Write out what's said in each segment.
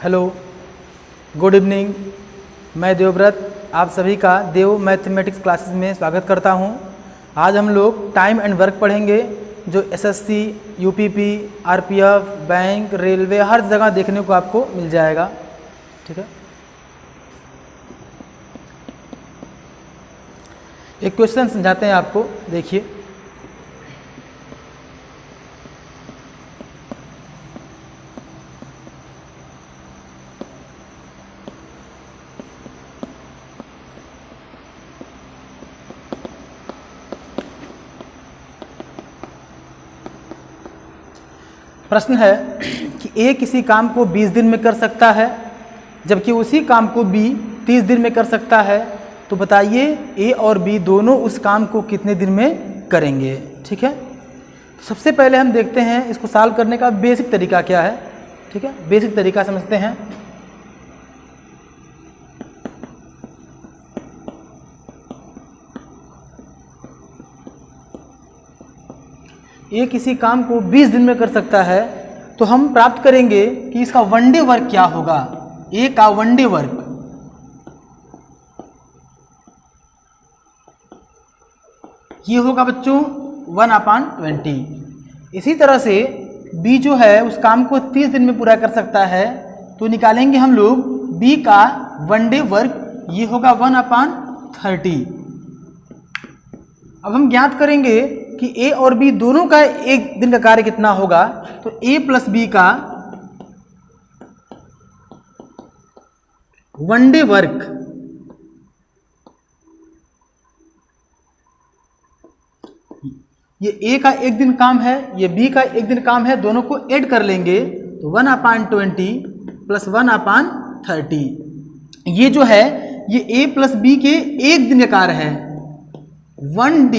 Hello, good evening. मैं देवव्रत आप सभी का देव मैथमेटिक्स क्लासेस में स्वागत करता हूं। आज हम लोग टाइम एंड वर्क पढ़ेंगे जो SSC, UPP, RPF, bank, railway हर जगह देखने को आपको मिल जाएगा। ठीक है, एक क्वेश्चन समझाते हैं आपको, देखिए। प्रश्न है कि ए किसी काम को 20 दिन में कर सकता है जबकि उसी काम को बी 30 दिन में कर सकता है, तो बताइए ए और बी दोनों उस काम को कितने दिन में करेंगे। ठीक है, तो सबसे पहले हम देखते हैं इसको सॉल्व करने का बेसिक तरीका क्या है। ठीक है, बेसिक तरीका समझते हैं। ए किसी काम को 20 दिन में कर सकता है तो हम प्राप्त करेंगे कि इसका वन डे वर्क क्या होगा। ए का वन डे वर्क ये होगा बच्चों 1/20। इसी तरह से बी जो है उस काम को 30 दिन में पूरा कर सकता है, तो निकालेंगे हम लोग बी का वन डे वर्क, ये होगा 1/30। अब हम ज्ञात करेंगे कि ए और बी दोनों का एक दिन का कार्य कितना होगा, तो ए प्लस बी का वन डे वर्क ये ए का एक दिन काम है, ये बी का एक दिन काम है, दोनों को ऐड कर लेंगे तो 1/20 प्लस 1/30 ये जो है ये ए प्लस बी के एक दिन का कार्य है 1D।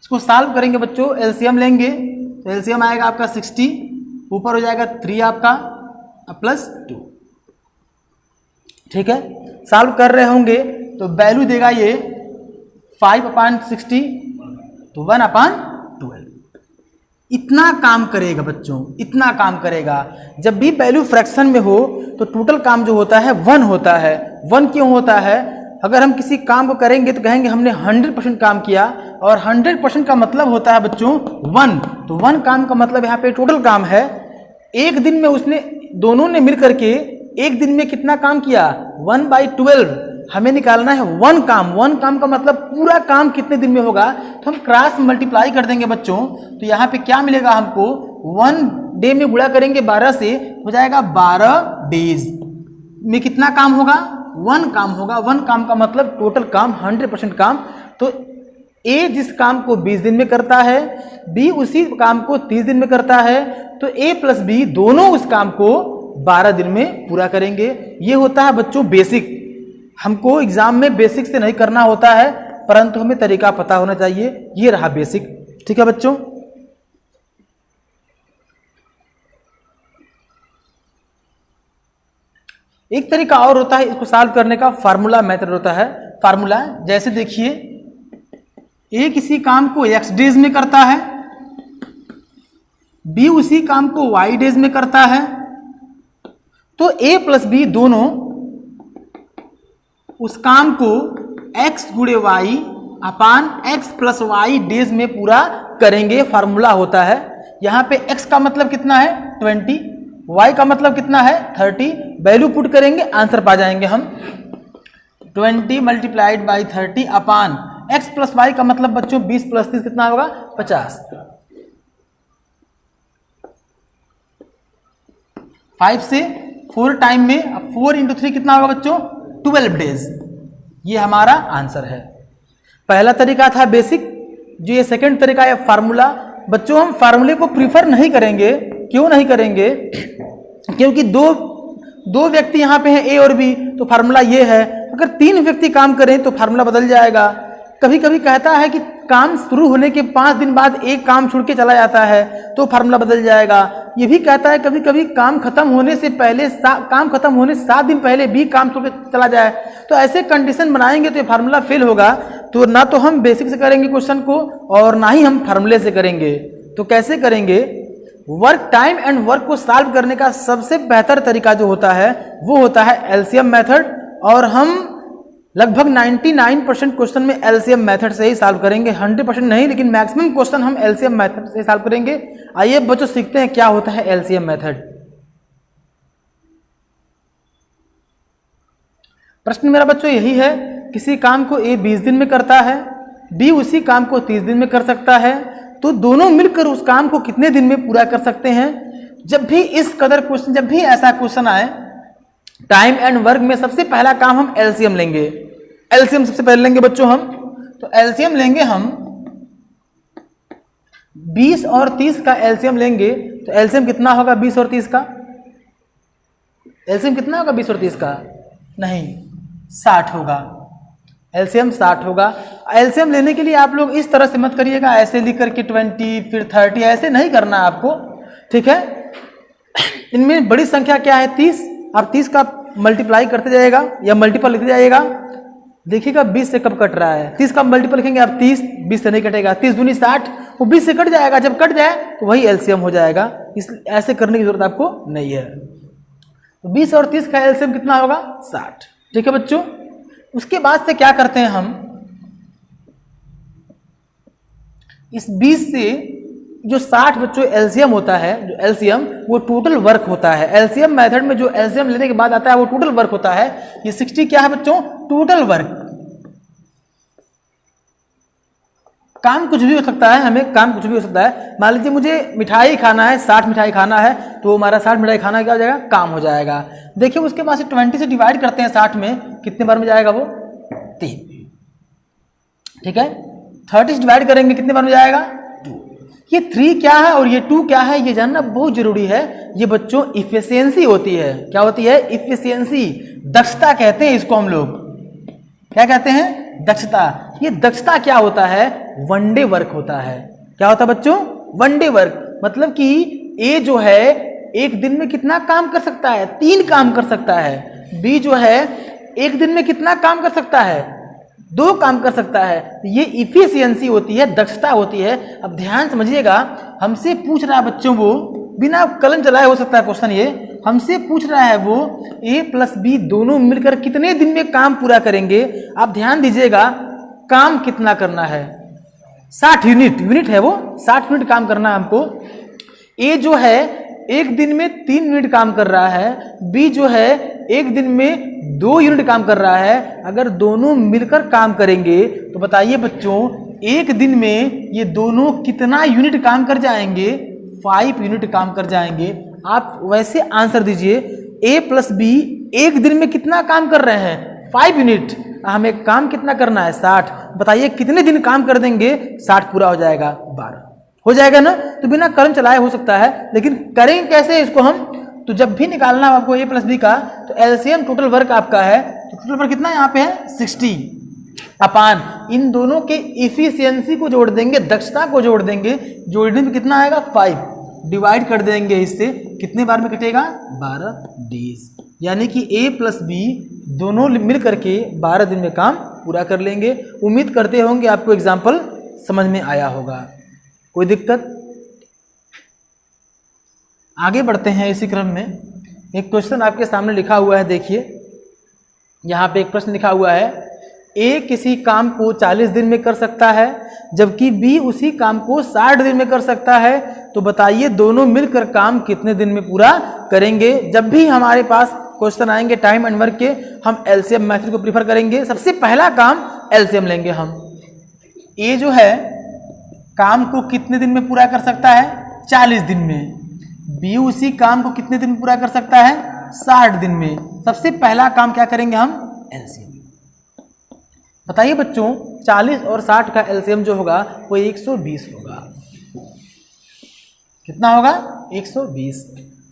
इसको सॉल्व करेंगे बच्चों, एलसीएम लेंगे तो एलसीएम आएगा आपका 60, ऊपर हो जाएगा 3 आपका प्लस 2। ठीक है, सॉल्व कर रहे होंगे तो वैल्यू देगा ये 5/60 तो 1/12। इतना काम करेगा बच्चों, इतना काम करेगा। जब भी वैल्यू फ्रैक्शन में हो तो टोटल काम जो होता है 1 होता है। 1 क्यों होता है? अगर हम किसी काम को करेंगे तो कहेंगे हमने 100% काम किया, और 100% का मतलब होता है बच्चों 1। तो 1 काम का मतलब यहाँ पे टोटल काम है। एक दिन में उसने दोनों ने मिल करके एक दिन में कितना काम किया 1/12। हमें निकालना है 1 काम। 1 काम का मतलब पूरा काम कितने दिन में होगा, तो हम क्रॉस मल्टीप्लाई कर देंगे बच्चों। तो यहाँ पे क्या मिलेगा हमको, 1 डे में गुणा करेंगे 12 से, हो जाएगा 12 डेज में कितना काम होगा 1 काम होगा। 1 काम का मतलब टोटल काम 100% काम। तो ए जिस काम को 20 दिन में करता है, बी उसी काम को 30 दिन में करता है, तो ए प्लस बी दोनों उस काम को 12 दिन में पूरा करेंगे। ये होता है बच्चों बेसिक। हमको एग्जाम में बेसिक से नहीं करना होता है, परंतु हमें तरीका पता होना चाहिए। ये रहा बेसिक। ठीक है बच्चों, एक तरीका और होता है इसको सॉल्व करने का, फार्मूला मेथड होता है। फार्मूला जैसे देखिए, ए किसी काम को x डेज में करता है, बी उसी काम को y डेज में करता है, तो a प्लस बी दोनों उस काम को x गुणे y अपान x प्लस वाई डेज में पूरा करेंगे। फार्मूला होता है। यहां पे x का मतलब कितना है 20, y का मतलब कितना है 30। वैल्यू पुट करेंगे, आंसर पा जाएंगे हम। 20 multiplied by 30 upon x plus Y का मतलब बच्चों 20 प्लस 30 कितना होगा 50। 5 से 4 टाइम में 4 इंटू 3 कितना होगा बच्चों 12 डेज। ये हमारा आंसर है। पहला तरीका था बेसिक, जो ये सेकंड तरीका है फार्मूला। बच्चों हम फार्मूले को प्रीफर नहीं करेंगे। क्यों नहीं करेंगे? क्योंकि दो व्यक्ति यहाँ पे हैं ए और बी, तो फार्मूला ये है। अगर 3 व्यक्ति काम करें तो फार्मूला बदल जाएगा। कभी कभी कहता है कि काम शुरू होने के 5 दिन बाद एक काम छूट के चला जाता है तो फार्मूला बदल जाएगा। ये भी कहता है कभी कभी काम खत्म होने से पहले काम खत्म होने 7 दिन पहले भी काम छूट के चला जाए, तो ऐसे कंडीशन बनाएंगे तो ये फार्मूला फेल होगा। तो ना तो हम बेसिक से करेंगे क्वेश्चन को और ना ही हम फार्मूले से करेंगे। तो कैसे करेंगे, वर्क टाइम एंड वर्क को सॉल्व करने का सबसे बेहतर तरीका जो होता है वो होता है एलसीएम मेथड, और हम लगभग 99% क्वेश्चन में एलसीएम मेथड से ही सॉल्व करेंगे, 100% नहीं, लेकिन मैक्सिमम क्वेश्चन हम एलसीएम मेथड से सॉल्व करेंगे। आइए बच्चों सीखते हैं क्या होता है एलसीएम मेथड। प्रश्न मेरा बच्चों यही है, किसी काम को ए 20 दिन में करता है, बी उसी काम को 30 दिन में कर सकता है, तो दोनों मिलकर उस काम को कितने दिन में पूरा कर सकते हैं। जब भी इस कदर क्वेश्चन, जब भी ऐसा क्वेश्चन आए टाइम एंड वर्क में, सबसे पहला काम हम एलसीएम लेंगे। एलसीएम सबसे पहले लेंगे बच्चों हम, तो एलसीएम लेंगे हम 20 और 30 का एलसीएम लेंगे, तो एलसीएम कितना होगा 20 और 30 का? एलसीएम कितना होगा 20 और 30 का? नहीं, 60 होगा। एलसीएम 60 होगा। एलसीएम लेने के लिए आप लोग इस तरह से मत करिएगा, ऐसे लिख करके 20 फिर 30, ऐसे नहीं करना आपको, ठीक है। इनमें बड़ी संख्या क्या है 30, आप 30 का मल्टीप्लाई करते जाइएगा या मल्टीपल लिखते जाइएगा। देखिएगा 20 से कब कट रहा है, 30 का मल्टीपल लिखेंगे आप 30, 20 से नहीं कटेगा, 30 दूनी 60, वो 20 से कट जाएगा, जब कट जाए तो वही एलसीएम हो जाएगा। इसलिए ऐसे करने की जरूरत आपको नहीं है। तो 20 और 30 का एलसीएम कितना होगा 60, ठीक है बच्चों। उसके बाद से क्या करते हैं हम, इस 20 से जो 60 बच्चों एलसीएम होता है, जो एलसीएम वो टोटल वर्क होता है। एलसीएम मेथड में जो एलसीएम लेने के बाद आता है वो टोटल वर्क होता है। ये 60 क्या है बच्चों, टोटल वर्क। काम कुछ भी हो सकता है, हमें काम कुछ भी हो सकता है। मान लीजिए मुझे मिठाई खाना है, 60 मिठाई खाना है, तो हमारा 60 मिठाई खाना क्या हो जाएगा, काम हो जाएगा। देखिए उसके बाद से 20 से डिवाइड करते हैं 60 में, कितने बार में जाएगा वो 3, ठीक है। 30 से डिवाइड करेंगे कितने बार में जाएगा 2। ये 3 क्या है और ये 2 क्या है, ये जानना बहुत जरूरी है। ये बच्चों इफिशियंसी होती है। क्या होती है, इफिशियंसी, दक्षता कहते हैं इसको हम लोग। क्या कहते हैं, दक्षता। ये दक्षता क्या होता है, वनडे वर्क होता है। क्या होता है बच्चों, वनडे वर्क। मतलब कि ए जो है एक दिन में कितना काम कर सकता है, 3 काम कर सकता है। बी जो है एक दिन में कितना काम कर सकता है, 2 काम कर सकता है। ये इफिशियंसी होती है, दक्षता होती है। अब ध्यान समझिएगा, हमसे पूछ रहा है बच्चों, वो बिना कलम चलाए हो सकता है क्वेश्चन, ये हमसे पूछ रहा है वो ए प्लस बी दोनों मिलकर कितने दिन में काम पूरा करेंगे। आप ध्यान दीजिएगा, काम कितना करना है, 60 यूनिट है वो, 60 यूनिट काम करना है हमको। ए जो है एक दिन में 3 मिनट काम कर रहा है, बी जो है एक दिन में 2 यूनिट काम कर रहा है। अगर दोनों मिलकर काम करेंगे तो बताइए बच्चों, एक दिन में ये दोनों कितना यूनिट काम कर जाएंगे, 5 यूनिट काम कर जाएंगे। आप वैसे आंसर दीजिए, ए प्लस बी एक दिन में कितना काम कर रहे हैं, 5 यूनिट। हमें काम कितना करना है 60, बताइए कितने दिन काम कर देंगे, 60 पूरा हो जाएगा 12, हो जाएगा ना। तो बिना कलम चलाए हो सकता है, लेकिन करेंगे कैसे इसको हम, तो जब भी निकालना है आपको ए प्लस बी का, तो एलसीएम टोटल वर्क आपका है, तो टोटल वर्क कितना यहाँ पे है 60 अपान इन दोनों के इफिशियंसी को जोड़ देंगे, दक्षता को जोड़ देंगे, जोड़ने में कितना आएगा 5, डिवाइड कर देंगे इससे, कितने बार में कटेगा 12 डेज। यानी कि ए प्लस बी दोनों मिल करके 12 दिन में काम पूरा कर लेंगे। उम्मीद करते होंगे आपको एग्जाम्पल समझ में आया होगा। कोई दिक्कत? आगे बढ़ते हैं इसी क्रम में। एक क्वेश्चन आपके सामने लिखा हुआ है, देखिए यहाँ पे एक प्रश्न लिखा हुआ है, ए किसी काम को 40 दिन में कर सकता है जबकि बी उसी काम को 60 दिन में कर सकता है, तो बताइए दोनों मिलकर काम कितने दिन में पूरा करेंगे। जब भी हमारे पास क्वेश्चन आएंगे टाइम एंड वर्क के, हम एलसीएम मेथड को प्रीफर करेंगे। सबसे पहला काम एलसीएम लेंगे हम। ए जो है काम को कितने दिन में पूरा कर सकता है, 40 दिन में। बी उसी काम को कितने दिन में पूरा कर सकता है, 60 दिन में। सबसे पहला काम क्या करेंगे हम, एलसीएम। बताइए बच्चों 40 और 60 का एलसीएम जो होगा वो 120 होगा। कितना होगा 120।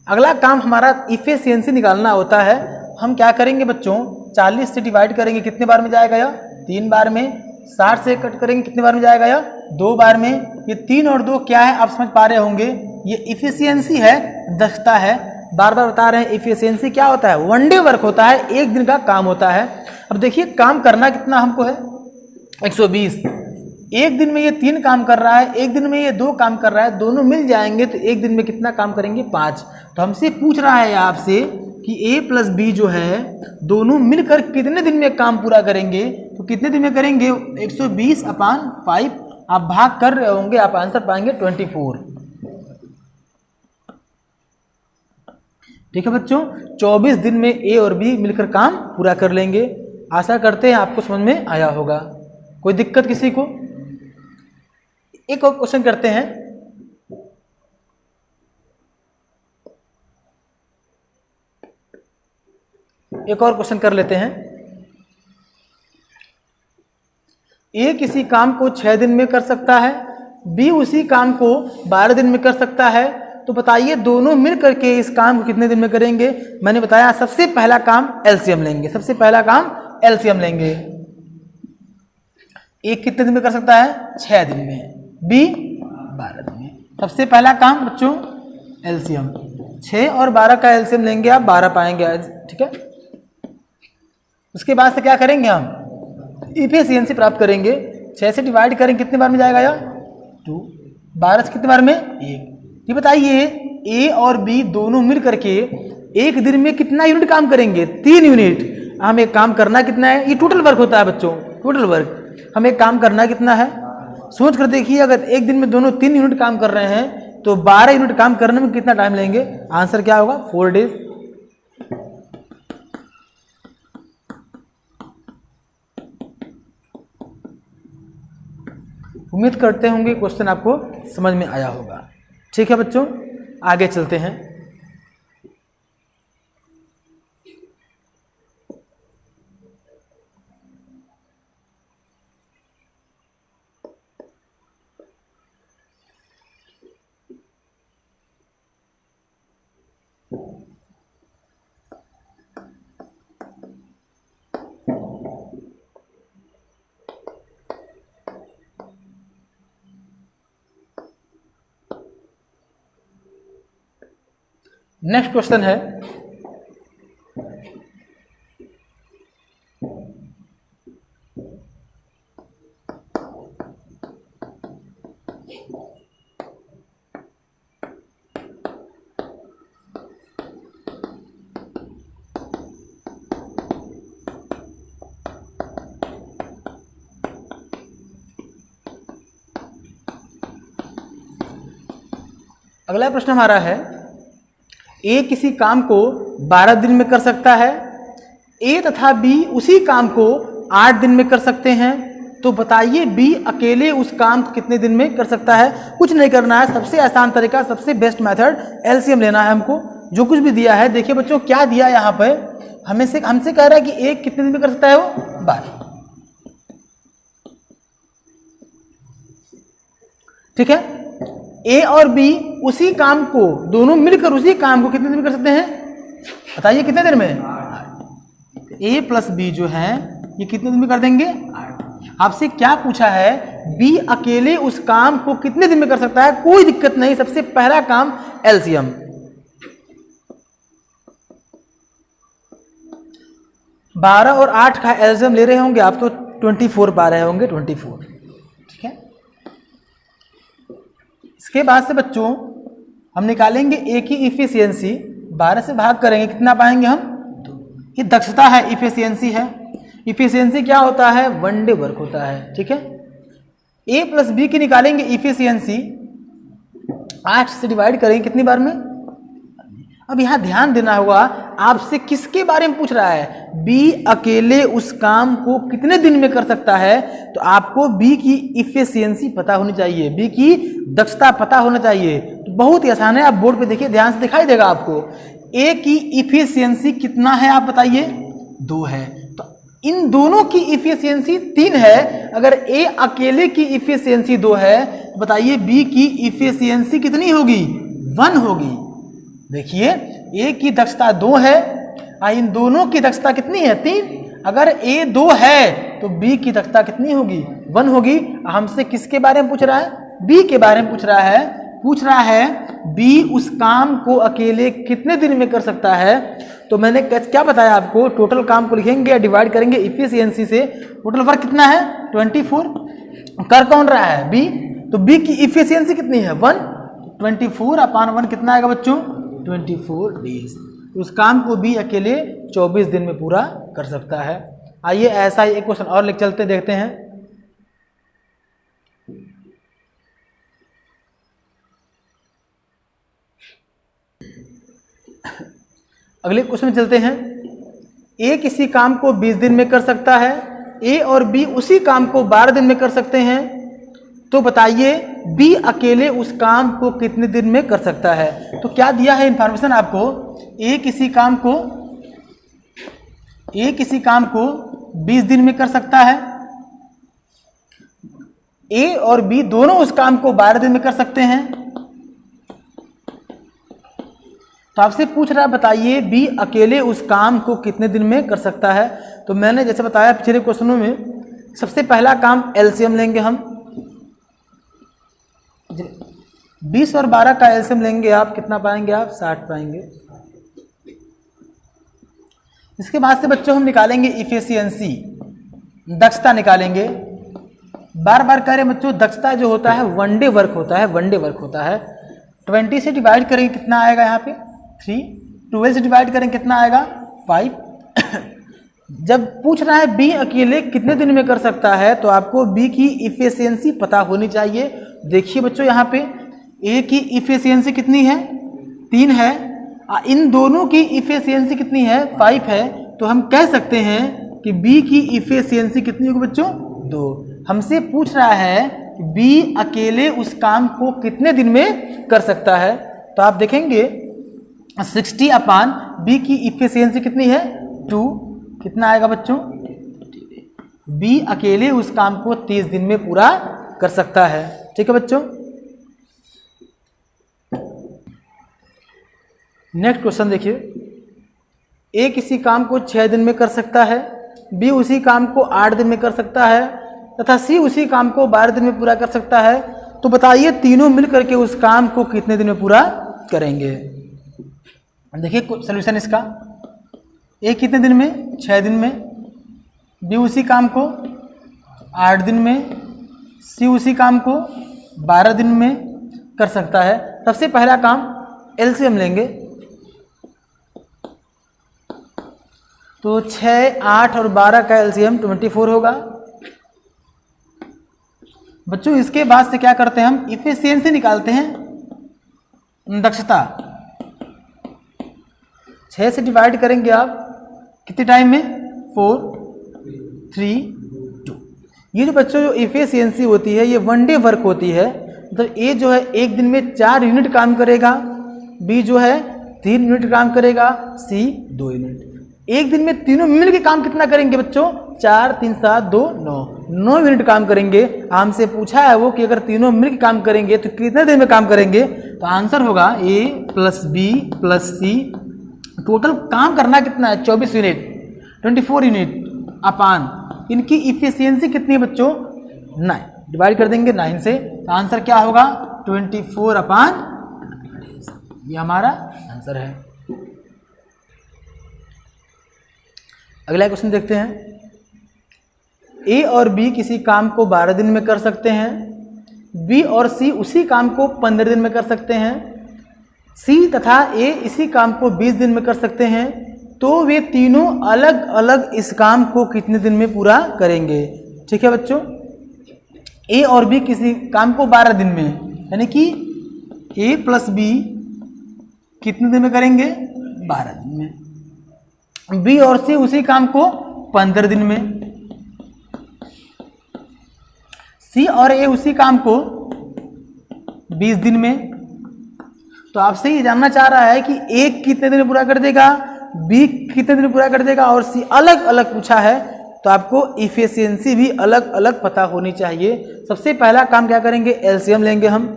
अगला काम हमारा इफिशियंसी निकालना होता है। हम क्या करेंगे बच्चों, 40 से डिवाइड करेंगे, कितने बार में जाएगा यह 3 बार में। 60 से कट करेंगे, कितने बार में जाएगा यह 2 बार में। ये 3 और 2 क्या है आप समझ पा रहे होंगे, ये इफिशियंसी है, दक्षता है। बार बार बता रहे हैं इफिशियंसी क्या होता है, वन डे वर्क होता है, एक दिन का काम होता है। अब देखिए काम करना कितना हमको है 120, एक दिन में ये 3 काम कर रहा है, एक दिन में ये 2 काम कर रहा है, दोनों मिल जाएंगे तो एक दिन में कितना काम करेंगे 5। तो हमसे पूछ रहा है आपसे कि A प्लस बी जो है दोनों मिलकर कितने दिन में काम पूरा करेंगे, तो कितने दिन में करेंगे 120/5। आप भाग कर रहे होंगे, आप आंसर पाएंगे 24। ठीक है बच्चों, 24 दिन में A और B मिलकर काम पूरा कर लेंगे। आशा करते हैं आपको समझ में आया होगा। कोई दिक्कत किसी को? एक और क्वेश्चन करते हैं। एक और क्वेश्चन कर लेते हैं। A किसी काम को 6 दिन में कर सकता है, B उसी काम को 12 दिन में कर सकता है, तो बताइए दोनों मिल करके इस काम को कितने दिन में करेंगे। मैंने बताया सबसे पहला काम एलसीएम लेंगे, सबसे पहला काम एलसीएम लेंगे। A कितने दिन में कर सकता है 6 दिन में, B 12 दिन में। सबसे पहला काम बच्चों एलसीएम, 6 और 12 का एलसीएम लेंगे, आप 12 पाएंगे आज। ठीक है, उसके बाद से क्या करेंगे, हम इफिशियंसी प्राप्त करेंगे। 6 से डिवाइड करेंगे कितने बार में जाएगा यार 2, 12 से कितने बार में 1। ये बताइए A और B दोनों मिल करके एक दिन में कितना यूनिट काम करेंगे 3 यूनिट। हमें काम करना कितना है, ये टोटल वर्क होता है बच्चों, टोटल वर्क। हमें काम करना कितना है, सोच कर देखिए, अगर एक दिन में दोनों 3 यूनिट काम कर रहे हैं तो 12 यूनिट काम करने में कितना टाइम लेंगे। आंसर क्या होगा 4 डेज। उम्मीद करते होंगे क्वेश्चन आपको समझ में आया होगा। ठीक है बच्चों, आगे चलते हैं। नेक्स्ट क्वेश्चन है, अगला प्रश्न हमारा है A किसी काम को 12 दिन में कर सकता है, A तथा B उसी काम को 8 दिन में कर सकते हैं, तो बताइए B अकेले उस काम को कितने दिन में कर सकता है। कुछ नहीं करना है, सबसे आसान तरीका, सबसे बेस्ट मेथड एलसीएम लेना है हमको। जो कुछ भी दिया है, देखिए बच्चों क्या दिया है यहाँ पे, हमसे कह रहा है कि A कितने दिन में कर सकता है, वो 12। ठीक है, A और B उसी काम को, दोनों मिलकर उसी काम को कितने दिन में कर सकते हैं, बताइए कितने दिन में। A प्लस B जो है ये कितने दिन में कर देंगे 8। आपसे क्या पूछा है, B अकेले उस काम को कितने दिन में कर सकता है। कोई दिक्कत नहीं, सबसे पहला काम एलसीएम। 12 और 8 का एलसीएम ले रहे होंगे आप तो 24 पा रहे होंगे, 24। ठीक है, इसके बाद से बच्चों हम निकालेंगे A की इफिशियंसी, 12 से भाग करेंगे कितना पाएंगे हम 2। ये दक्षता है, इफिशियंसी है। इफिशियंसी क्या होता है, 1 डे वर्क होता है। ठीक है, A प्लस B की निकालेंगे इफिशियंसी, 8 से डिवाइड करेंगे कितनी बार में। अब यहाँ ध्यान देना होगा, आपसे किसके बारे में पूछ रहा है, B अकेले उस काम को कितने दिन में कर सकता है, तो आपको B की इफिशियंसी पता होनी चाहिए, B की दक्षता पता होना चाहिए। तो बहुत ही आसान है, आप बोर्ड पे देखिए, ध्यान से दिखाई देगा आपको। A की इफिशियंसी कितना है आप बताइए, 2 है, तो इन दोनों की इफिशियंसी 3 है। अगर A अकेले की इफिशियंसी 2 है, तो बताइए B की इफिशियंसी कितनी होगी, 1 होगी। देखिए A की दक्षता 2 है, इन दोनों की दक्षता कितनी है, 3। अगर A 2 है तो B की दक्षता कितनी होगी, 1 होगी। हमसे किसके बारे में पूछ रहा है, B के बारे में पूछ रहा है B उस काम को अकेले कितने दिन में कर सकता है। तो मैंने क्या बताया आपको, टोटल काम को लिखेंगे या डिवाइड करेंगे इफिशियंसी से। टोटल वर्क कितना है 24, कर कौन रहा है? बी। तो बी की इफिशियंसी कितनी है? 1। 24/1 कितना आएगा बच्चों? 24 डेज। उस काम को बी अकेले 24 दिन में पूरा कर सकता है। आइए ऐसा ही एक क्वेश्चन और लेके चलते देखते हैं। अगले क्वेश्चन में चलते हैं। ए किसी काम को 20 दिन में कर सकता है, ए और बी उसी काम को 12 दिन में कर सकते हैं, तो बताइए बी अकेले उस काम को कितने दिन में कर सकता है? तो क्या दिया है इंफॉर्मेशन आपको? ए किसी काम को 20 दिन में कर सकता है, ए और बी दोनों उस काम को 12 दिन में कर सकते हैं। तो आपसे पूछ रहा है बताइए बी अकेले उस काम को कितने दिन में कर सकता है? तो मैंने जैसे बताया पिछले क्वेश्चनों में, सबसे पहला काम एलसीएम लेंगे हम। 20 और 12 का एलसीएम लेंगे आप, कितना पाएंगे आप? 60 पाएंगे। इसके बाद से बच्चों हम निकालेंगे इफिशियंसी, दक्षता निकालेंगे। बार बार कह रहे हैं बच्चों, दक्षता जो होता है वन डे वर्क होता है, 20 से डिवाइड करेंगे कितना आएगा यहाँ पे? 3। 12 से डिवाइड करेंगे कितना आएगा? 5। जब पूछ रहा है बी अकेले कितने दिन में कर सकता है, तो आपको बी की इफिशियंसी पता होनी चाहिए। देखिए बच्चों यहाँ पे ए की इफिशियंसी कितनी है? 3 है। इन दोनों की इफिशियंसी कितनी है? 5 है। तो हम कह सकते हैं कि बी की इफिशियंसी कितनी होगी बच्चों? 2। हमसे पूछ रहा है कि बी अकेले उस काम को कितने दिन में कर सकता है। तो आप देखेंगे 60/, बी की इफिशियंसी कितनी है? 2। कितना आएगा बच्चों? बी अकेले उस काम को 30 दिन में पूरा कर सकता है। ठीक है बच्चों। नेक्स्ट क्वेश्चन देखिए। ए किसी काम को 6 दिन में कर सकता है, बी उसी काम को 8 दिन में कर सकता है तथा सी उसी काम को 12 दिन में पूरा कर सकता है। तो बताइए तीनों मिलकर के उस काम को कितने दिन में पूरा करेंगे? देखिए सोल्यूशन इसका, ए कितने दिन में? 6 दिन में, बी उसी काम को 8 दिन में, सी उसी काम को 12 दिन में कर सकता है। सबसे पहला काम एलसीएम लेंगे। तो 6, 8 और 12 का एलसीएम 24 होगा। बच्चों इसके बाद से क्या करते हैं हम? इफिशियंसी निकालते हैं, दक्षता। 6 से डिवाइड करेंगे आप कितने टाइम में? 4, 3, 2। ये जो बच्चों जो इफिशियंसी होती है ये वन डे वर्क होती है। मतलब ए जो है एक दिन में 4 यूनिट काम करेगा, बी जो है 3 यूनिट काम करेगा, सी 2 यूनिट। एक दिन में तीनों मिल के काम कितना करेंगे बच्चों? 4, 3, 7, 2, 9 यूनिट काम करेंगे। हमसे पूछा है वो कि अगर तीनों मिल के काम करेंगे तो कितने दिन में काम करेंगे? तो आंसर होगा ए प्लस बी प्लस सी। टोटल काम करना कितना है? 24 यूनिट, 24 यूनिट अपान इनकी इफिशियंसी कितनी है बच्चों? 9। डिवाइड कर देंगे 9 से, तो आंसर क्या होगा? 24/9। ये हमारा आंसर है। अगला क्वेश्चन देखते हैं। ए और बी किसी काम को 12 दिन में कर सकते हैं, बी और सी उसी काम को 15 दिन में कर सकते हैं, सी तथा ए इसी काम को 20 दिन में कर सकते हैं। तो वे तीनों अलग अलग इस काम को कितने दिन में पूरा करेंगे? ठीक है बच्चों। ए और बी किसी काम को 12 दिन में, यानी कि ए प्लस बी कितने दिन में करेंगे? 12 दिन में। बी और सी उसी काम को 15 दिन में, सी और ए उसी काम को 20 दिन में। तो आपसे ये जानना चाह रहा है कि ए कितने दिन में पूरा कर देगा, बी कितने दिन में पूरा कर देगा और सी अलग अलग पूछा है। तो आपको इफिशियंसी भी अलग अलग पता होनी चाहिए। सबसे पहला काम क्या करेंगे? एलसीएम लेंगे हम।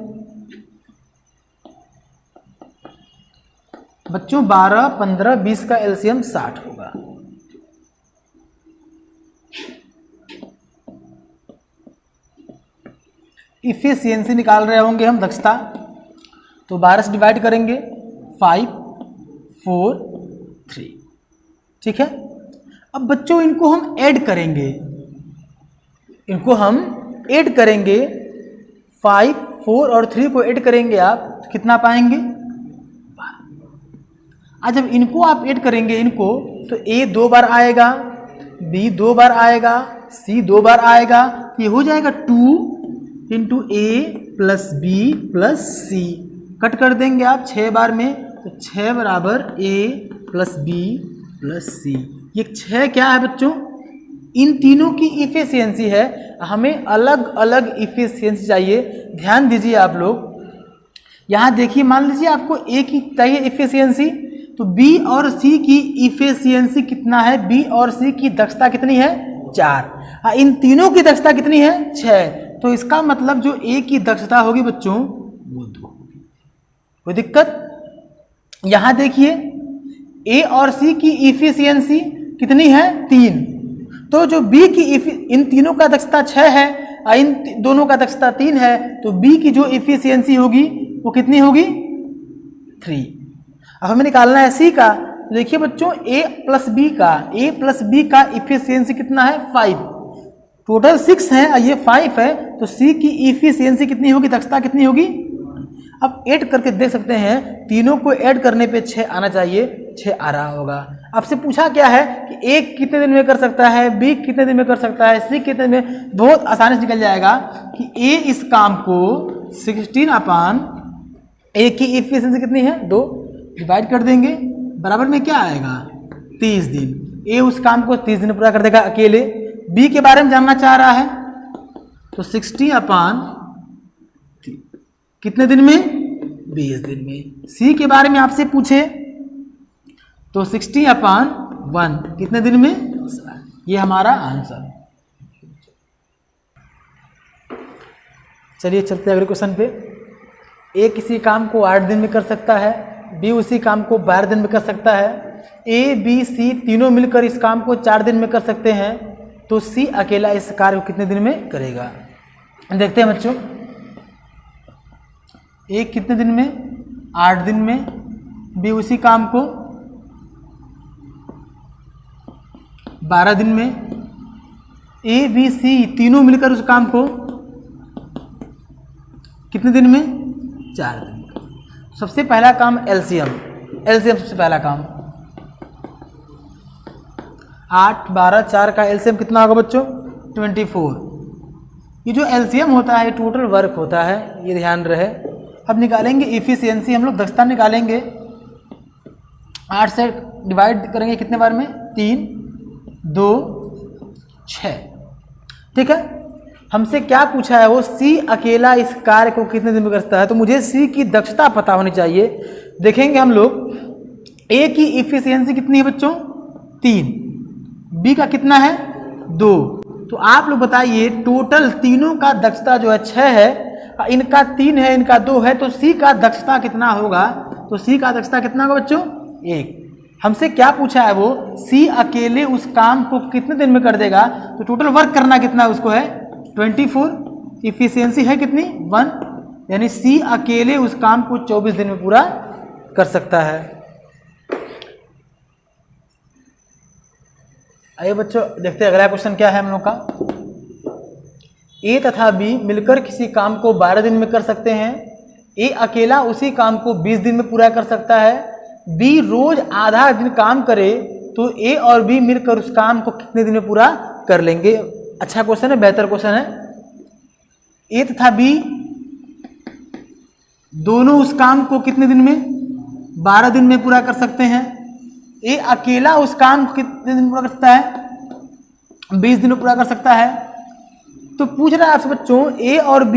बच्चों 12, 15, 20 का एलसीएम 60 होगा। इफिशियंसी निकाल रहे होंगे हम, दक्षता। तो 12 से डिवाइड करेंगे 5, 4, 3। ठीक है। अब बच्चों इनको हम ऐड करेंगे, इनको हम ऐड करेंगे 5, 4 और 3 को ऐड करेंगे आप तो कितना पाएंगे? 12। आज जब इनको आप ऐड करेंगे इनको तो A 2 बार आएगा, B 2 बार आएगा, C 2 बार आएगा, ये हो जाएगा 2 into A plus B plus C। Cut कर देंगे आप 6 बार में तो 6 बराबर A plus B plus C। ये 6 क्या है बच्चों? इन तीनों की इफिशियंसी है। हमें अलग अलग इफिशियंसी चाहिए। ध्यान दीजिए आप लोग, यहाँ देखिए मान लीजिए आपको A की चाहिए इफिशियंसी, तो B और C की इफिशियंसी कितना है? B और C की दक्षता कितनी है? 4। इन तीनों की दक्षता कितनी है? 6। तो इसका मतलब जो A की दक्षता होगी बच्चों वो 2 होगी। कोई दिक्कत? यहाँ देखिए A और C की इफिशियंसी कितनी है? 3। तो जो B की इन तीनों का दक्षता 6 है और इन दोनों का दक्षता 3 है, तो B की जो इफिशियंसी होगी वो कितनी होगी? 3। अब हमें निकालना है C का। देखिए बच्चों A प्लस B का इफिशियंसी कितना है? 5। टोटल 6 है और ये 5 है, तो C की इफिशियंसी कितनी होगी? दक्षता कितनी होगी? अब ऐड करके देख सकते हैं, तीनों को ऐड करने पे 6 आना चाहिए, 6 आ रहा होगा। आपसे पूछा क्या है कि A कितने दिन में कर सकता है, B कितने दिन में कर सकता है, C कितने दिन में? बहुत आसानी से निकल जाएगा कि A इस काम को 16/A की इफिशियंसी कितनी है? 2, डिवाइड कर देंगे, बराबर में क्या आएगा? 30 दिन। A उस काम को 30 दिन में पूरा कर देगा अकेले। B के बारे में जानना चाह रहा है तो 60/3 कितने दिन में? 20 दिन में। C के बारे में आपसे पूछे तो 60/1 कितने दिन में? ये हमारा आंसर। चलिए चलते हैं अगले क्वेश्चन पे। A किसी काम को 8 दिन में कर सकता है, B उसी काम को 12 दिन में कर सकता है, A, B, C तीनों मिलकर इस काम को 4 दिन में कर सकते हैं, तो C अकेला इस कार्य को कितने दिन में करेगा? देखते हैं बच्चों, A कितने दिन में? 8 दिन में। B उसी काम को 12 दिन में। A, B, C तीनों मिलकर उस काम को कितने दिन में? 4 दिन में। सबसे पहला काम एलसीएम सबसे पहला काम 8, 12, 4 का एलसीएम कितना होगा बच्चों? 24। ये जो एलसीएम होता है टोटल वर्क होता है, ये ध्यान रहे। अब निकालेंगे इफिशियंसी, हम लोग दक्षता निकालेंगे। 8 से डिवाइड करेंगे कितने बार में? 3, 2, 6। ठीक है, हमसे क्या पूछा है? वो C अकेला इस कार्य को कितने दिन में करता है, तो मुझे C की दक्षता पता होनी चाहिए। देखेंगे हम लोग A की इफिशियंसी कितनी है बच्चों? 3। B का कितना है? 2। तो आप लोग बताइए टोटल तीनों का दक्षता जो है 6 है, इनका 3 है, इनका 2 है, तो C का दक्षता कितना होगा? तो C का दक्षता कितना होगा बच्चों? 1। हमसे क्या पूछा है? वो C अकेले उस काम को कितने दिन में कर देगा, तो टोटल वर्क करना कितना उसको है? 24। इफिशियंसी है कितनी? 1। यानी C अकेले उस काम को 24 दिन में पूरा कर सकता है। आइए बच्चों देखते हैं अगला क्वेश्चन क्या है हम लोग का। A तथा B मिलकर किसी काम को 12 दिन में कर सकते हैं। A अकेला उसी काम को 20 दिन में पूरा कर सकता है। B रोज आधा दिन काम करे तो A और B मिलकर उस काम को कितने दिन में पूरा कर लेंगे? अच्छा क्वेश्चन है, बेहतर क्वेश्चन है। A तथा B दोनों उस काम को कितने दिन में? 12 दिन में पूरा कर सकते हैं। A अकेला उस काम को कितने दिन में पूरा कर सकता है? 20 दिन में पूरा कर सकता है। तो पूछ रहा है आपसे बच्चों A और B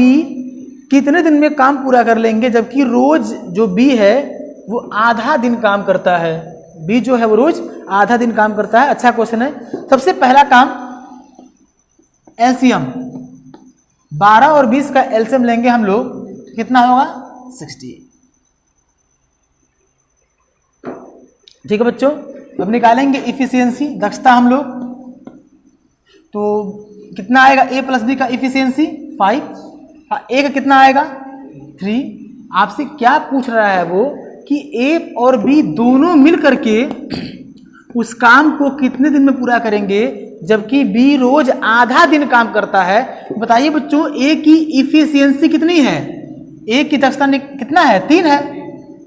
कितने दिन में काम पूरा कर लेंगे, जबकि रोज जो B है वो आधा दिन काम करता है। B जो है वो रोज आधा दिन काम करता है। अच्छा क्वेश्चन है। सबसे पहला काम एलसीएम 12 और 20 का एलसीएम लेंगे हम लोग, कितना होगा? 60। ठीक है बच्चों, अब निकालेंगे इफिशियंसी दक्षता हम लोग। तो कितना आएगा? A प्लस B का इफिशियंसी 5। A का कितना आएगा? 3। आपसे क्या पूछ रहा है वो कि A और B दोनों मिल करके उस काम को कितने दिन में पूरा करेंगे, जबकि बी रोज आधा दिन काम करता है। बताइए बच्चों ए की इफिशियंसी कितनी है? ए की दक्षता कितना है? 3 है।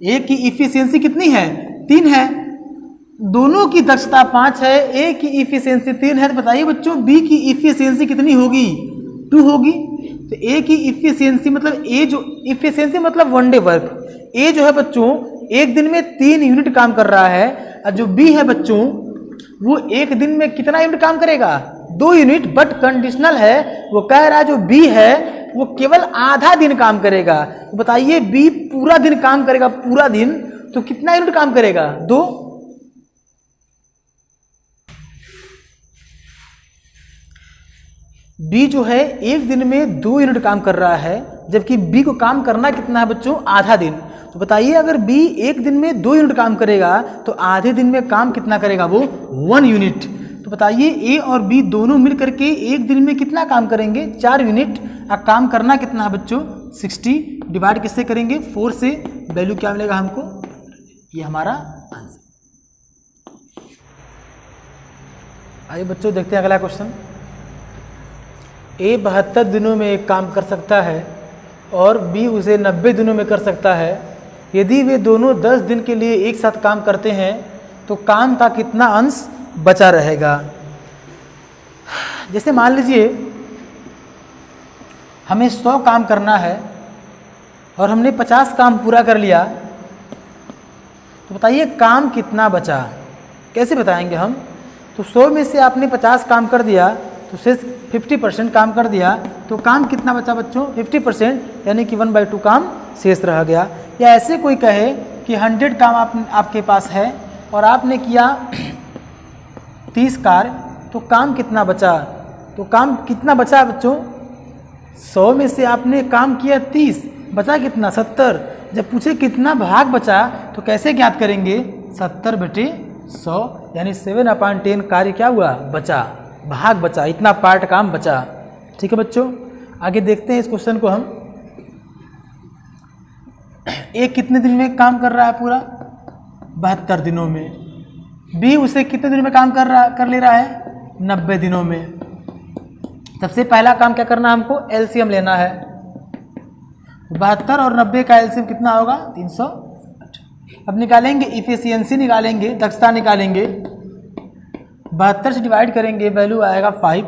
ए की इफिशियंसी कितनी है? 3 है। दोनों की दक्षता 5 है, ए की इफिशियंसी 3 है। तो बताइए बच्चों बी की इफिशियंसी कितनी होगी? 2 होगी। तो ए की इफिशियंसी मतलब ए जो इफिशियंसी मतलब वन डे वर्क, ए जो है बच्चों एक दिन में 3 यूनिट काम कर रहा है, और जो बी है बच्चों वो एक दिन में कितना यूनिट काम करेगा? 2 यूनिट। बट कंडीशनल है, वो कह रहा है जो बी है वो केवल आधा दिन काम करेगा। तो बताइए बी पूरा दिन काम करेगा, पूरा दिन, तो कितना यूनिट काम करेगा? 2। बी जो है एक दिन में 2 यूनिट काम कर रहा है, जबकि बी को काम करना कितना है बच्चों? आधा दिन। तो बताइए अगर बी एक दिन में 2 यूनिट काम करेगा तो आधे दिन में काम कितना करेगा? वो 1 यूनिट। तो बताइए ए और बी दोनों मिल करके एक दिन में कितना काम करेंगे? 4 यूनिट। और काम करना कितना है बच्चों? 60। डिवाइड किससे करेंगे? 4 से। वैल्यू क्या मिलेगा हमको? ये हमारा आंसर। आइए बच्चों देखते हैं अगला क्वेश्चन। ए 72 दिनों में एक काम कर सकता है और बी उसे 90 दिनों में कर सकता है। यदि वे दोनों 10 दिन के लिए एक साथ काम करते हैं तो काम का कितना अंश बचा रहेगा? जैसे मान लीजिए हमें 100 काम करना है और हमने 50 काम पूरा कर लिया, तो बताइए काम कितना बचा? कैसे बताएंगे हम? तो 100 में से आपने 50 काम कर दिया तो सिर्फ 50% काम कर दिया, तो काम कितना बचा बच्चों? 50%, यानी कि 1/2 काम शेष रह गया। या ऐसे कोई कहे कि 100 काम आपके पास है और आपने किया 30 कार्य, तो काम कितना बचा? तो काम कितना बचा बच्चों? 100 में से आपने काम किया 30, बचा कितना? 70। जब पूछे कितना भाग बचा तो कैसे ज्ञात करेंगे? 70/100, यानी 7/10 कार्य क्या हुआ? बचा, भाग बचा, इतना पार्ट काम बचा। ठीक है बच्चों, आगे देखते हैं इस क्वेश्चन को हम। एक कितने दिन में काम कर रहा है? पूरा 72 दिनों में। बी उसे कितने दिनों में काम कर ले रहा है? 90 दिनों में। सबसे पहला काम क्या करना है हमको? एलसीएम लेना है। 72 और 90 का एलसीएम कितना होगा? 360। अब निकालेंगे इफिशियंसी, निकालेंगे दक्षता, निकालेंगे 72 से डिवाइड करेंगे, वैल्यू आएगा 5।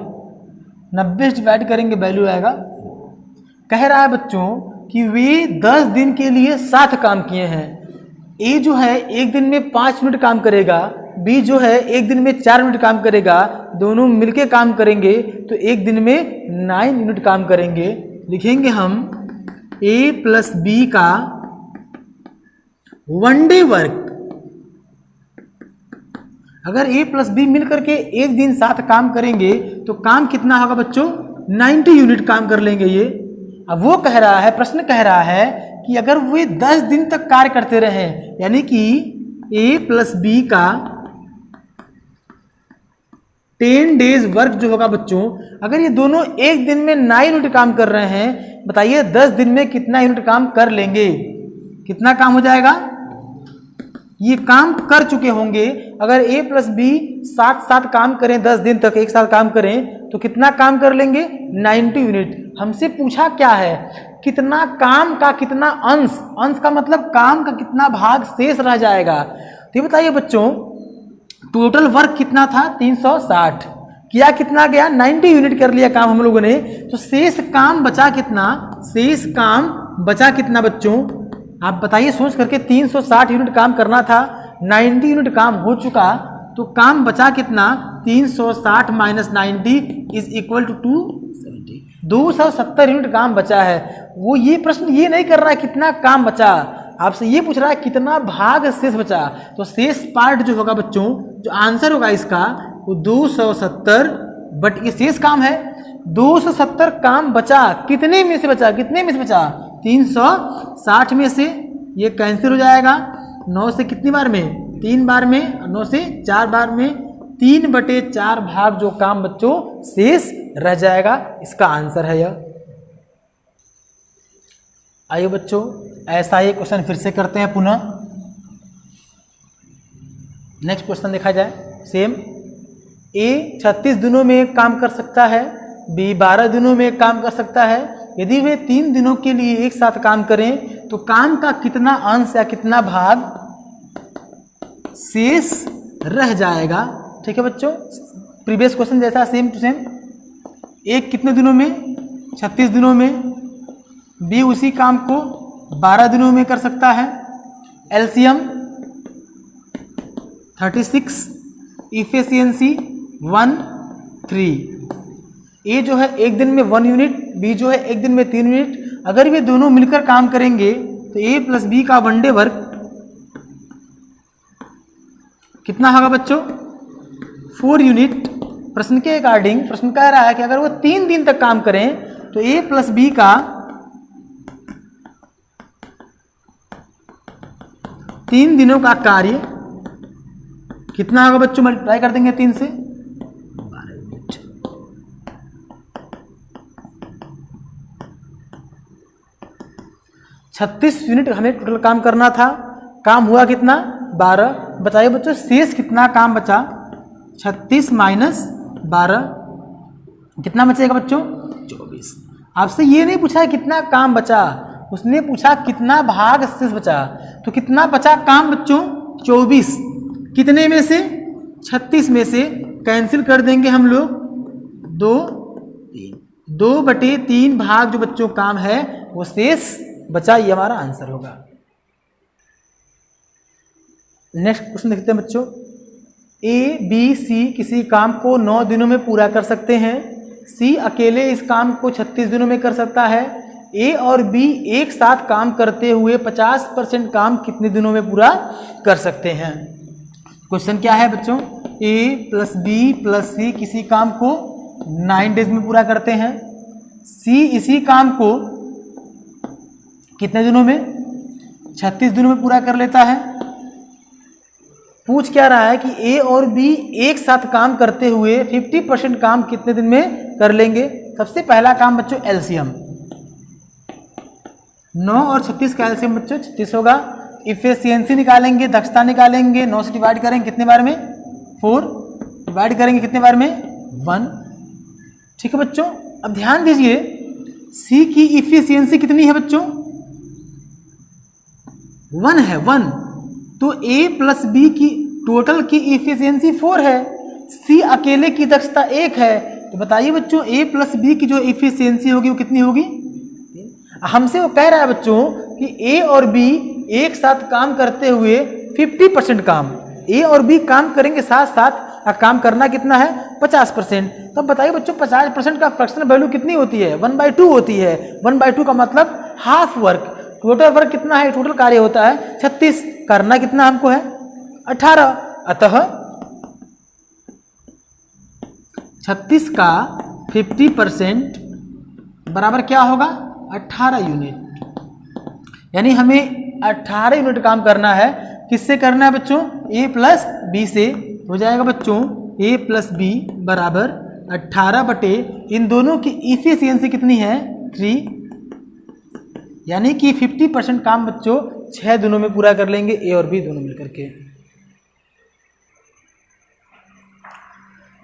90 से डिवाइड करेंगे, वैल्यू आएगा 4। कह रहा है बच्चों कि वे 10 दिन के लिए 7 काम किए हैं। ए जो है एक दिन में 5 मिनट काम करेगा, बी जो है एक दिन में 4 मिनट काम करेगा, दोनों मिलके काम करेंगे तो एक दिन में 9 यूनिट काम करेंगे। लिखेंगे हम ए प्लस बी का वन डे वर्क। अगर ए प्लस बी मिलकर के एक दिन साथ काम करेंगे तो काम कितना होगा बच्चों? 90 यूनिट काम कर लेंगे ये। अब वो कह रहा है, प्रश्न कह रहा है कि अगर वे 10 दिन तक कार्य करते रहे, यानी कि ए प्लस बी का 10 डेज वर्क जो होगा बच्चों, अगर ये दोनों एक दिन में 9 यूनिट काम कर रहे हैं, बताइए 10 दिन में कितना यूनिट काम कर लेंगे? कितना काम हो जाएगा? ये काम कर चुके होंगे। अगर ए प्लस बी साथ साथ काम करें, 10 दिन तक एक साथ काम करें, तो कितना काम कर लेंगे? 90 यूनिट। हमसे पूछा क्या है? कितना काम का कितना अंश, अंश का मतलब काम का कितना भाग शेष रह जाएगा। तो ये बताइए बच्चों टोटल वर्क कितना था? 360। किया कितना गया? 90 यूनिट कर लिया काम हम लोगों ने। तो शेष काम बचा कितना? शेष काम बचा कितना बच्चों? आप बताइए सोच करके। 360 यूनिट काम करना था, 90 यूनिट काम हो चुका, तो काम बचा कितना? 360 minus 90 is equal to 270। 270 unit काम बचा है। वो ये प्रश्न ये नहीं कर रहा है कितना काम बचा, आपसे ये पूछ रहा है कितना भाग शेष बचा। तो शेष पार्ट जो होगा बच्चों, जो आंसर होगा इसका वो 270, बट ये शेष काम है। 270 काम बचा, कितने में से बचा? कितने में से बचा? 360 में से। ये कैंसिल हो जाएगा। 9 से कितनी बार में? 3 बार में। 9 से 4 बार में। 3/4 भाग जो काम बच्चों शेष रह जाएगा। इसका आंसर है यह। आइए बच्चों ऐसा ही क्वेश्चन फिर से करते हैं पुनः। नेक्स्ट क्वेश्चन देखा जाए। सेम ए 36 दिनों में एक काम कर सकता है, बी 12 दिनों में एक काम कर सकता है। यदि वे 3 दिनों के लिए एक साथ काम करें तो काम का कितना अंश या कितना भाग शेष रह जाएगा। ठीक है बच्चों, प्रीवियस क्वेश्चन जैसा सेम टू सेम। एक कितने दिनों में? 36 दिनों में। बी उसी काम को 12 दिनों में कर सकता है। LCM 36, efficiency 1 3। ए जो है एक दिन में 1 यूनिट, बी जो है एक दिन में 3 यूनिट। अगर वे दोनों मिलकर काम करेंगे तो ए प्लस बी का वन डे वर्क कितना होगा बच्चों? 4 यूनिट। प्रश्न के अकॉर्डिंग प्रश्न कह रहा है कि अगर वो 3 दिन तक काम करें तो ए प्लस बी का 3 दिनों का कार्य कितना होगा बच्चों? मल्टीप्लाई कर देंगे 3 से, 12 यूनिट। छत्तीस यूनिट हमें टोटल काम करना था। काम हुआ कितना? 12। बताइए बच्चों शेष कितना काम बचा? 36 माइनस 12 कितना बचेगा बच्चों? 24। आपसे ये नहीं पूछा कितना काम बचा, उसने पूछा कितना भाग शेष बचा। तो कितना बचा काम बच्चों? 24। कितने में से? 36 में से कैंसिल कर देंगे हम लोग 2 3। 2/3 भाग जो बच्चों काम है वो शेष बचा, ये हमारा आंसर होगा। नेक्स्ट क्वेश्चन देखते हैं बच्चों। ए बी सी किसी काम को 9 दिनों में पूरा कर सकते हैं। सी अकेले इस काम को 36 दिनों में कर सकता है। ए और बी एक साथ काम करते हुए 50% काम कितने दिनों में पूरा कर सकते हैं? क्वेश्चन क्या है बच्चों? ए प्लस बी प्लस सी किसी काम को 9 डेज में पूरा करते हैं। सी इसी काम को कितने दिनों में? 36 दिनों में पूरा कर लेता है। पूछ क्या रहा है कि ए और बी एक साथ काम करते हुए 50% काम कितने दिन में कर लेंगे? सबसे पहला काम बच्चों एलसीएम, 9 और 36 का एलसीएम बच्चों 36 होगा। इफिशियंसी निकालेंगे, दक्षता निकालेंगे। 9 से डिवाइड करेंगे कितने बार में? 4। डिवाइड करेंगे कितने बार में? 1। ठीक है बच्चों, अब ध्यान दीजिए सी की इफिशियंसी कितनी है बच्चों? 1 है, 1। तो ए प्लस बी की टोटल की इफिशियंसी 4 है। सी अकेले की दक्षता 1 है। तो बताइए बच्चों ए प्लस बी की जो इफिशियंसी होगी वो कितनी होगी? हमसे वो कह रहा है बच्चों कि ए और बी एक साथ काम करते हुए 50% काम, ए और बी काम करेंगे साथ साथ, काम करना कितना है? 50%। तो बताइए बच्चों 50% का फ्रैक्शनल वैल्यू कितनी होती है? 1/2 होती है। 1/2 का मतलब हाफ वर्क। टोटल वर्क कितना है? टोटल कार्य होता है 36, करना कितना हमको है? 18। अतः 36 का 50% बराबर क्या होगा? 18 यूनिट। यानी हमें 18 यूनिट काम करना है। किससे करना है बच्चों? ए प्लस बी से। हो जाएगा बच्चों ए प्लस बी बराबर 18 बटे इन दोनों की इफिशियंसी कितनी है? 3। यानी कि 50% काम बच्चों 6 दिनों में पूरा कर लेंगे ए और बी दोनों मिलकर के।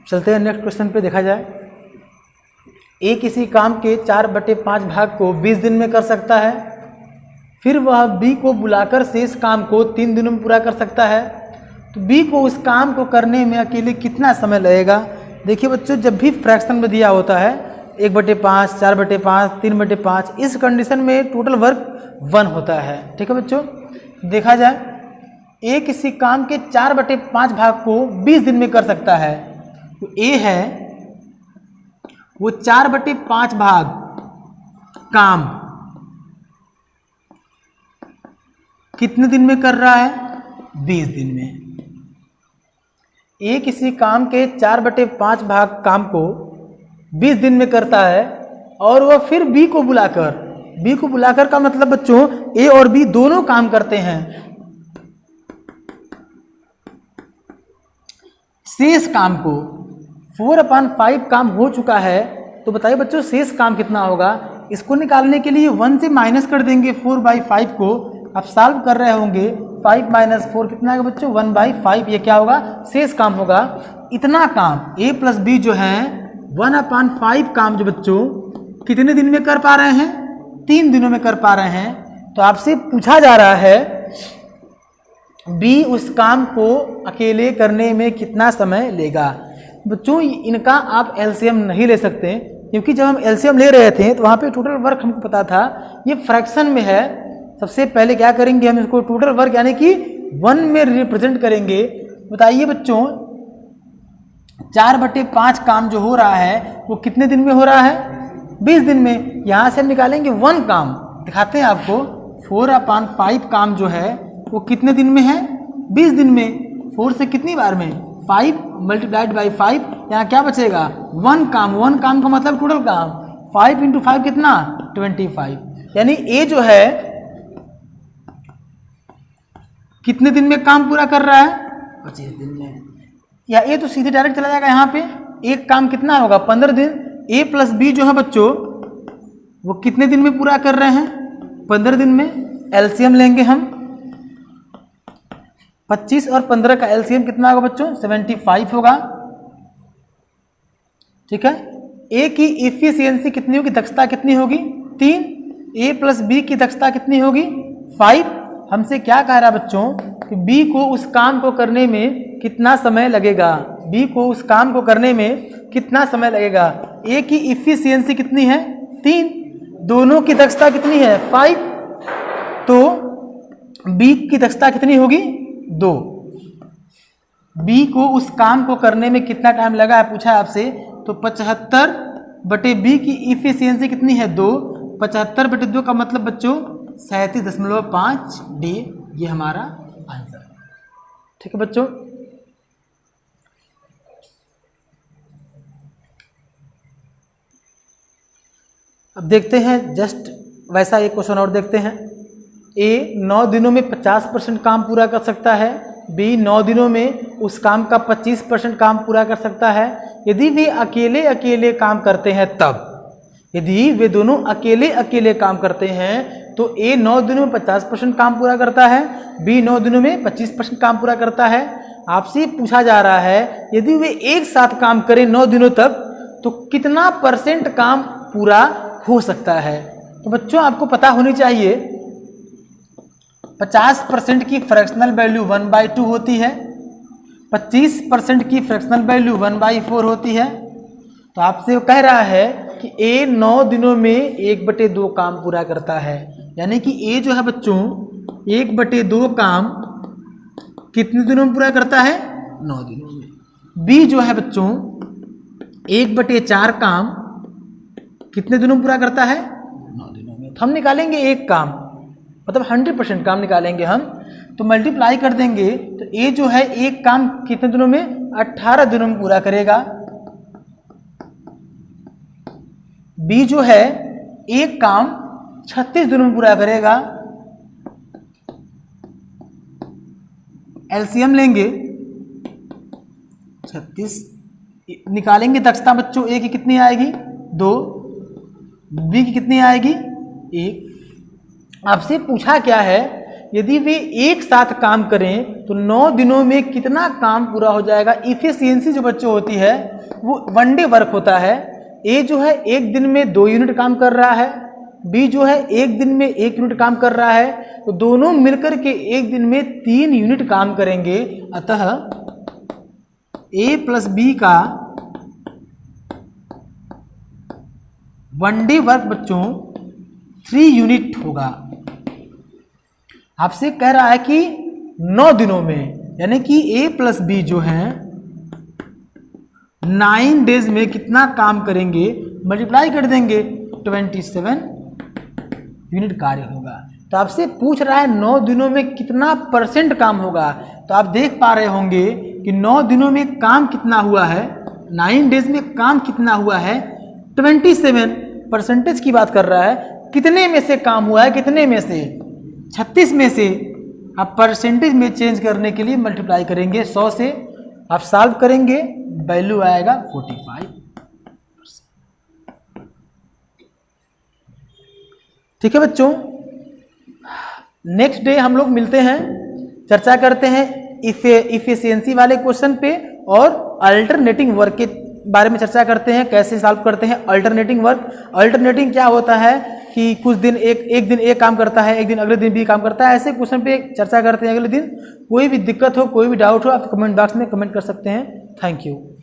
चलते हैं नेक्स्ट क्वेश्चन पे। देखा जाए ए किसी काम के 4/5 भाग को 20 दिन में कर सकता है। फिर वह बी को बुलाकर शेष काम को 3 दिनों में पूरा कर सकता है। तो बी को उस काम को करने में अकेले कितना समय लगेगा? देखिए बच्चों जब भी फ्रैक्शन में दिया होता है 1/5, 4/5, 3/5, इस कंडीशन में टोटल वर्क 1 होता है। ठीक है बच्चों, देखा जाए ए किसी काम के 4/5 भाग को 20 दिन में कर सकता है। तो ए है वो 4/5 भाग काम कितने दिन में कर रहा है? 20 दिन में। ए किसी काम के 4/5 भाग काम को 20 दिन में करता है और वह फिर बी को बुलाकर का मतलब बच्चों ए और बी दोनों काम करते हैं। शेष काम को 4/5 काम हो चुका है। तो बताइए बच्चों शेष काम कितना होगा? इसको निकालने के लिए 1 से माइनस कर देंगे 4/5 को। आप सॉल्व कर रहे होंगे 5 - 4 कितना आएगा बच्चों? 1/5। ये क्या होगा? शेष काम होगा। इतना काम a प्लस बी जो है 1/5 काम जो बच्चों कितने दिन में कर पा रहे हैं? 3 दिनों में कर पा रहे हैं। तो आपसे पूछा जा रहा है b उस काम को अकेले करने में कितना समय लेगा। बच्चों इनका आप एलसीएम नहीं ले सकते, क्योंकि जब हम एलसीएम ले रहे थे तो वहाँ पे टोटल वर्क हमको पता था, ये फ्रैक्शन में है। सबसे पहले क्या करेंगे, हम इसको टोटल वर्क यानी कि 1 में रिप्रेजेंट करेंगे। बताइए बच्चों 4/5 काम जो हो रहा है वो कितने दिन में हो रहा है? 20 दिन में। यहाँ से हम निकालेंगे 1 काम, दिखाते हैं आपको। 4/5 काम जो है वो कितने दिन में है? 20 दिन में। 4 से कितनी बार में? 5 मल्टीप्लाइड बाई 5, यहाँ क्या बचेगा? 1 काम। 1 काम का मतलब टोटल काम। 5 × 5 कितना? 25। यानी ए जो है कितने दिन में काम पूरा कर रहा है? 25 दिन में। या ए तो सीधे डायरेक्ट चला जाएगा यहाँ पे। एक काम कितना होगा? 15 दिन। ए प्लस बी जो है बच्चों वो कितने दिन में पूरा कर रहे हैं? 15 दिन में। एलसीएम लेंगे हम। 25 और 15 का एलसीएम कितना होगा बच्चों? 75 होगा। ठीक है। ए की इफिशियंसी कितनी होगी? दक्षता कितनी होगी? 3। ए प्लस बी की दक्षता कितनी होगी? 5। हमसे क्या कह रहा है बच्चों कि बी को उस काम को करने में कितना समय लगेगा? बी को उस काम को करने में कितना समय लगेगा? ए की इफिशियंसी कितनी है? 3। दोनों की दक्षता कितनी है? 5। तो बी की दक्षता कितनी होगी? 2। बी को उस काम को करने में कितना टाइम लगा है पूछा है आपसे। तो 75/b की इफिशियंसी कितनी है? 2। 75/2 का मतलब बच्चों 37.5 डी। ये हमारा आंसर है। ठीक है बच्चों। अब देखते हैं जस्ट वैसा एक क्वेश्चन और देखते हैं। ए 9 दिनों में 50% काम पूरा कर सकता है। बी 9 दिनों में उस काम का 25% काम पूरा कर सकता है। यदि वे अकेले अकेले काम करते हैं तब, यदि वे दोनों अकेले अकेले काम करते हैं तो ए 9 दिनों में 50% काम पूरा करता है, बी 9 दिनों में 25% काम पूरा करता है। आपसे पूछा जा रहा है यदि वे एक साथ काम करें 9 दिनों तक तो कितना % काम पूरा हो सकता है। तो बच्चों आपको पता होनी चाहिए 50% की फ्रैक्शनल वैल्यू 1/2 होती है, 25% की फ्रैक्शनल वैल्यू 1/4 होती है। तो आपसे वो कह रहा है कि ए 9 दिनों में 1/2 काम पूरा करता है। यानी कि ए जो है बच्चों 1/2 काम कितने दिनों में पूरा करता है? 9 दिनों में। बी जो है बच्चों 1/4 काम कितने दिनों में पूरा करता है? 9 दिनों में। तो हम निकालेंगे एक काम, मतलब 100% काम निकालेंगे हम। तो मल्टीप्लाई कर देंगे तो ए जो है एक काम कितने दिनों में? 18 दिनों में पूरा करेगा। बी जो है एक काम 36 दिनों में पूरा करेगा। एलसीएम लेंगे 36, निकालेंगे दक्षता बच्चों। ए की कितनी आएगी? 2। बी की कितनी आएगी? 1। आपसे पूछा क्या है यदि वे एक साथ काम करें तो 9 दिनों में कितना काम पूरा हो जाएगा। इफिशियंसी जो बच्चों होती है वो 1 डे वर्क होता है। ए जो है एक दिन में 2 यूनिट काम कर रहा है, बी जो है एक दिन में 1 यूनिट काम कर रहा है। तो दोनों मिलकर के एक दिन में 3 यूनिट काम करेंगे। अतः ए प्लस बी का 1 डे वर्क बच्चों 3 यूनिट होगा। आपसे कह रहा है कि 9 दिनों में, यानी कि ए प्लस बी जो है 9 डेज में कितना काम करेंगे, मल्टीप्लाई कर देंगे 27 यूनिट कार्य होगा। तो आपसे पूछ रहा है 9 दिनों में कितना % काम होगा। तो आप देख पा रहे होंगे कि 9 दिनों में काम कितना हुआ है, 9 डेज में काम कितना हुआ है, 27% की बात कर रहा है। कितने में से काम हुआ है, कितने में से? 36 में से। आप परसेंटेज में चेंज करने के लिए मल्टीप्लाई करेंगे 100 से, आप सॉल्व करेंगे वैल्यू आएगा 45। ठीक है बच्चों, नेक्स्ट डे हम लोग मिलते हैं, चर्चा करते हैं इफिशियंसी वाले क्वेश्चन पे और अल्टरनेटिंग वर्क के बारे में चर्चा करते हैं, कैसे सॉल्व करते हैं अल्टरनेटिंग वर्क। अल्टरनेटिंग क्या होता है कि कुछ दिन एक दिन एक काम करता है, एक दिन अगले दिन भी काम करता है, ऐसे क्वेश्चन पे चर्चा करते हैं अगले दिन। कोई भी दिक्कत हो, कोई भी डाउट हो, आप कमेंट बॉक्स में कमेंट कर सकते हैं। Thank you.